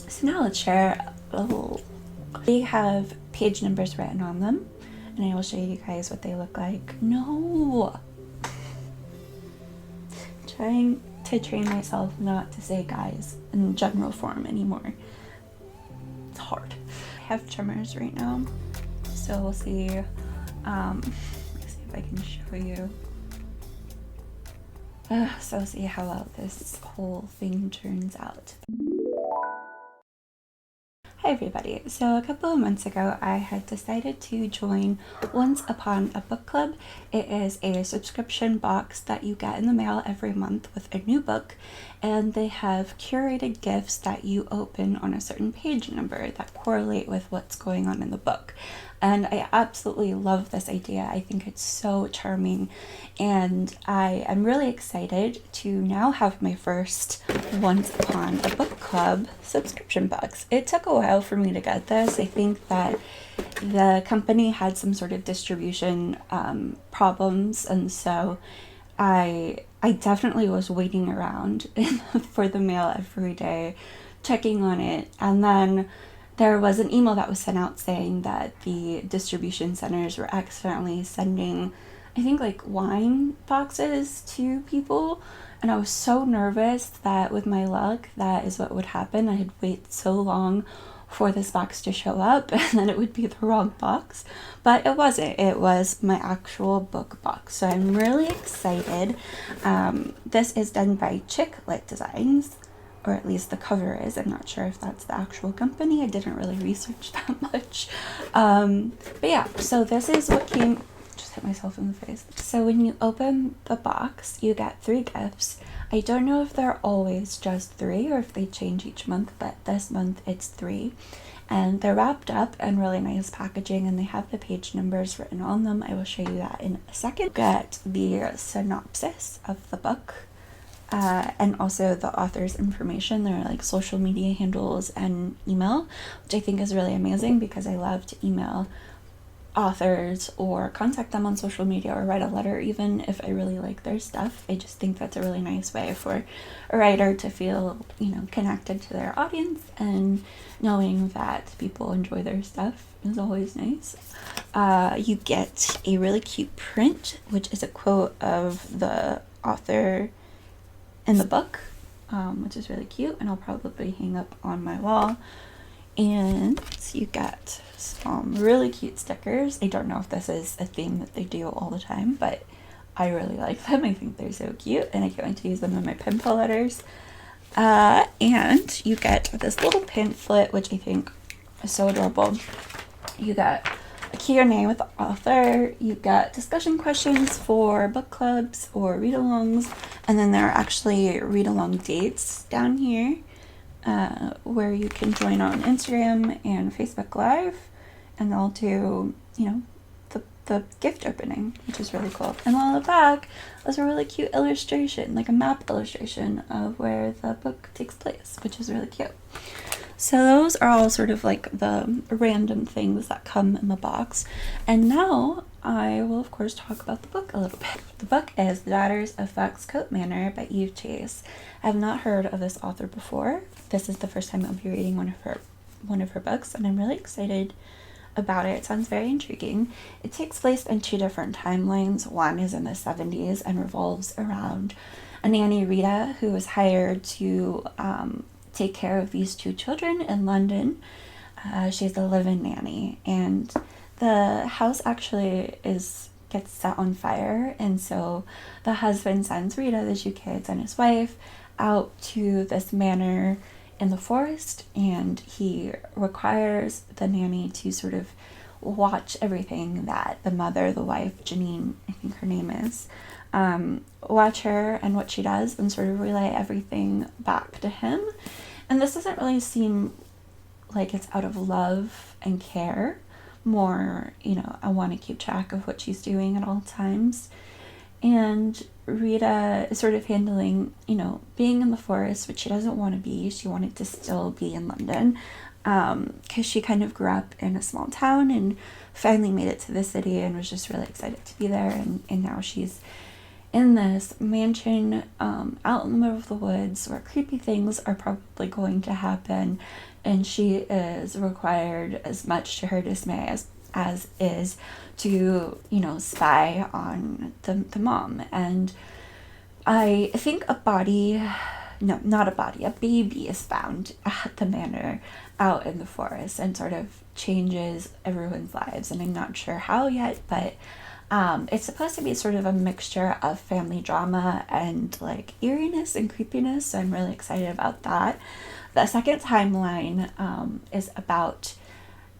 So now let's share a little. They have page numbers written on them, and I will show you guys what they look like. No! Trying to train myself not to say guys in general form anymore. It's hard. I have trimmers right now, so we'll see. Let me see if I can show you. So see how well this whole thing turns out. Hi everybody. So a couple of months ago I had decided to join Once Upon a Book Club. It is a subscription box that you get in the mail every month with a new book, and they have curated gifts that you open on a certain page number that correlate with what's going on in the book. And I absolutely love this idea. I think it's so charming, and I am really excited to now have my first Once Upon a Book Club subscription box. It took a while for me to get this. I think that the company had some sort of distribution problems, and so I definitely was waiting around for the mail every day, checking on it, and then there was an email that was sent out saying that the distribution centers were accidentally sending, I think, like wine boxes to people, and I was so nervous that with my luck that is what would happen. I had waited so long for this box to show up and then it would be the wrong box, but it wasn't. It was my actual book box, so I'm really excited. This is done by Chick Lit Designs, or at least the cover is. I'm not sure if that's the actual company. I didn't really research that much. But yeah, so this is what came. Just hit myself in the face. So when you open the box, you get 3 gifts. I don't know if they're always just 3 or if they change each month, but this month it's 3. And they're wrapped up in really nice packaging, and they have the page numbers written on them. I will show you that in a second. Get the synopsis of the book. And also the author's information, their like social media handles and email, which I think is really amazing because I love to email authors or contact them on social media or write a letter even if I really like their stuff. I just think that's a really nice way for a writer to feel, connected to their audience, and knowing that people enjoy their stuff is always nice. You get a really cute print, which is a quote of the author in the book, which is really cute, and I'll probably hang up on my wall. And you get some really cute stickers. I don't know if this is a thing that they do all the time, but I really like them. I think they're so cute, and I can't wait to use them in my pen pal letters. And you get this little pamphlet, which I think is so adorable. You get a Q&A with the author, you get discussion questions for book clubs or read-alongs, and then there are actually read-along dates down here where you can join on Instagram and Facebook Live, and they'll do, the gift opening, which is really cool. And on the back is a really cute illustration, like a map illustration of where the book takes place, which is really cute. So those are all sort of like the random things that come in the box. And now I will, of course, talk about the book a little bit. The book is The Daughters of Foxcote Manor by Eve Chase. I have not heard of this author before. This is the first time I'll be reading one of her books, and I'm really excited about it. It sounds very intriguing. It takes place in 2 different timelines. One is in the 70s and revolves around a nanny, Rita, who was hired to take care of these 2 children in London. She's a live-in nanny, and the house actually gets set on fire, and so the husband sends Rita, the 2 kids, and his wife out to this manor in the forest, and he requires the nanny to sort of watch everything that the mother, the wife, Janine, I think her name is, watch her and what she does, and sort of relay everything back to him. And this doesn't really seem like it's out of love and care, more, I want to keep track of what she's doing at all times. And Rita is sort of handling, being in the forest, which she doesn't want to be. She wanted to still be in London, because she kind of grew up in a small town and finally made it to the city and was just really excited to be there. And now she's in this mansion out in the middle of the woods where creepy things are probably going to happen, and she is required, as much to her dismay as is, to, spy on the mom. And I think a body, no, not a body, a baby is found at the manor out in the forest and sort of changes everyone's lives. And I'm not sure how yet, but it's supposed to be sort of a mixture of family drama and like eeriness and creepiness. So I'm really excited about that. The second timeline is about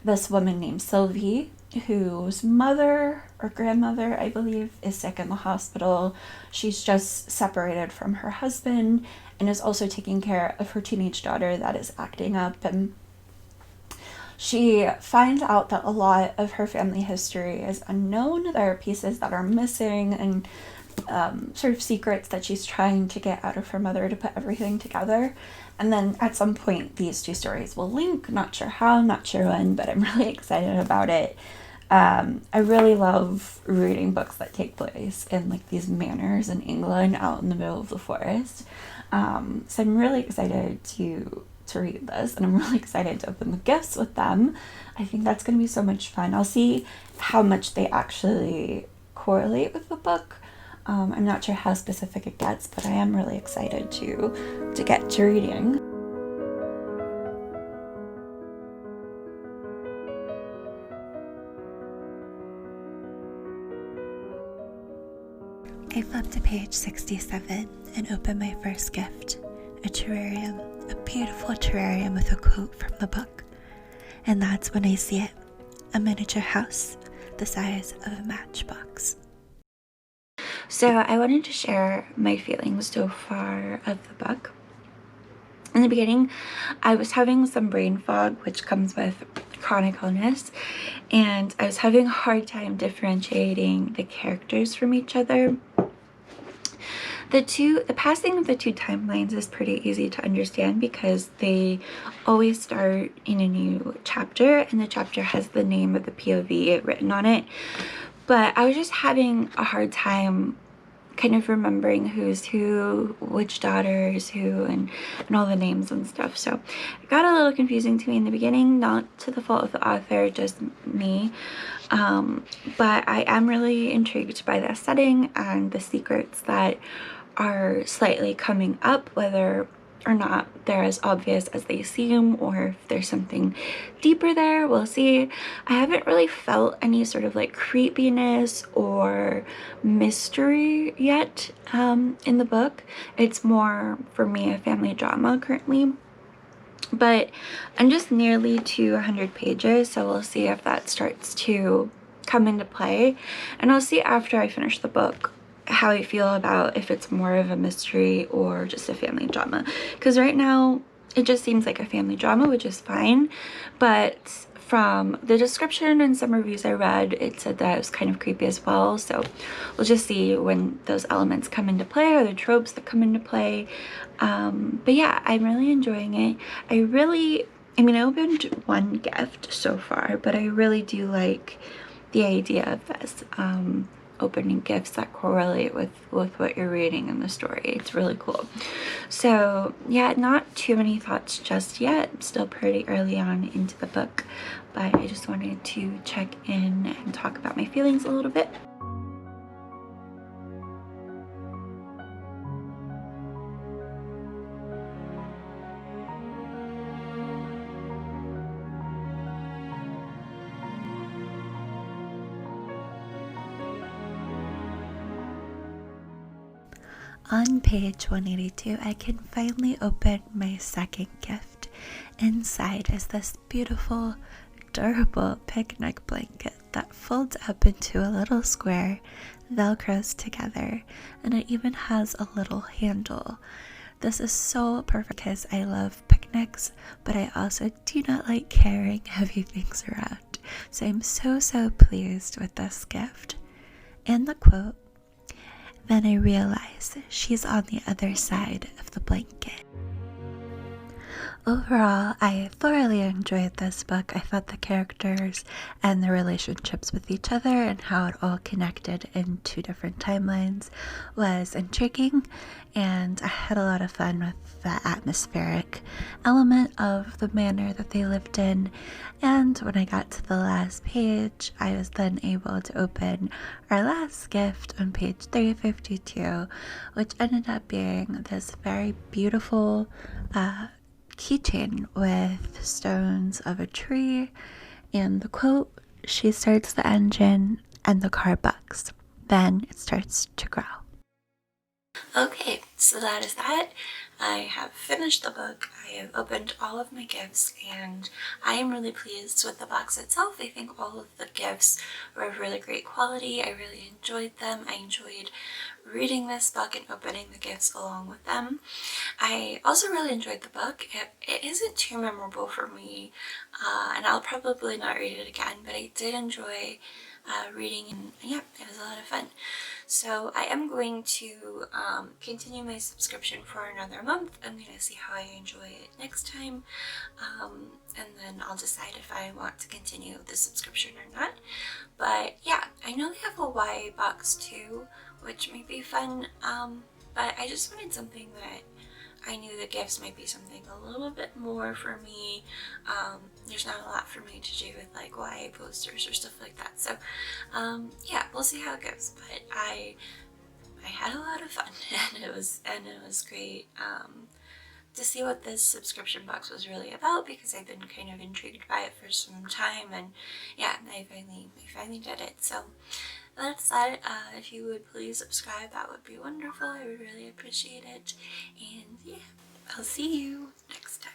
this woman named Sylvie, whose mother or grandmother, I believe, is sick in the hospital. She's just separated from her husband and is also taking care of her teenage daughter that is acting up. And she finds out that a lot of her family history is unknown. There are pieces that are missing and sort of secrets that she's trying to get out of her mother to put everything together. And then at some point, these two stories will link. Not sure how, not sure when, but I'm really excited about it. I really love reading books that take place in like these manors in England out in the middle of the forest. So I'm really excited to read this, and I'm really excited to open the gifts with them. I think that's going to be so much fun. I'll see how much they actually correlate with the book. I'm not sure how specific it gets, but I am really excited to get to reading. I flipped to page 67 and opened my first gift, a terrarium, a beautiful terrarium with a quote from the book. And that's when I see it, a miniature house the size of a matchbox. So I wanted to share my feelings so far of the book. In the beginning, I was having some brain fog, which comes with chronic illness, and I was having a hard time differentiating the characters from each other. The passing of the two timelines is pretty easy to understand because they always start in a new chapter, and the chapter has the name of the POV written on it. But I was just having a hard time kind of remembering who's who, which daughter is who, and all the names and stuff. So it got a little confusing to me in the beginning, not to the fault of the author, just me. But I am really intrigued by the setting and the secrets that are slightly coming up, whether or not they're as obvious as they seem, or if there's something deeper there, we'll see. I haven't really felt any sort of like creepiness or mystery yet in the book. It's more, for me, a family drama currently. But I'm just nearly to 100 pages, so we'll see if that starts to come into play. And I'll see after I finish the book how I feel about if it's more of a mystery or just a family drama. Because right now, it just seems like a family drama, which is fine. But from the description and some reviews I read, it said that it was kind of creepy as well. So we'll just see when those elements come into play, or the tropes that come into play. But yeah, I'm really enjoying it. I opened one gift so far, but I really do like the idea of this. Opening gifts that correlate with what you're reading in the story. It's really cool. So yeah, not too many thoughts just yet. I'm still pretty early on into the book, but I just wanted to check in and talk about my feelings a little bit. On page 182, I can finally open my second gift. Inside is this beautiful, durable picnic blanket that folds up into a little square, velcros together, and it even has a little handle. This is so perfect because I love picnics, but I also do not like carrying heavy things around. So I'm so pleased with this gift. And the quote, "Then I realize she's on the other side of the blanket." Overall, I thoroughly enjoyed this book. I thought the characters and the relationships with each other and how it all connected in two different timelines was intriguing, and I had a lot of fun with the atmospheric element of the manor that they lived in. And when I got to the last page, I was then able to open our last gift on page 352, which ended up being this very beautiful keychain with stones of a tree and the quote, "She starts the engine and the car bucks. Then it starts to grow." Okay, so that is that. I have finished the book. I have opened all of my gifts, and I am really pleased with the box itself. I think all of the gifts were of really great quality. I really enjoyed them. I enjoyed reading this book and opening the gifts along with them. I also really enjoyed the book. It isn't too memorable for me, and I'll probably not read it again, but I did enjoy reading, and yeah, it was a lot of fun. So I am going to continue my subscription for another month. I'm going to see how I enjoy it next time, and then I'll decide if I want to continue the subscription or not. But yeah, I know they have a YA box too, which might be fun, but I just wanted something that I knew the gifts might be something a little bit more for me. There's not a lot for me to do with like YA posters or stuff like that. So yeah, we'll see how it goes. But I had a lot of fun, and it was great to see what this subscription box was really about, because I've been kind of intrigued by it for some time, and yeah, I finally did it. So that's that. If you would please subscribe, that would be wonderful. I would really appreciate it. And yeah, I'll see you next time.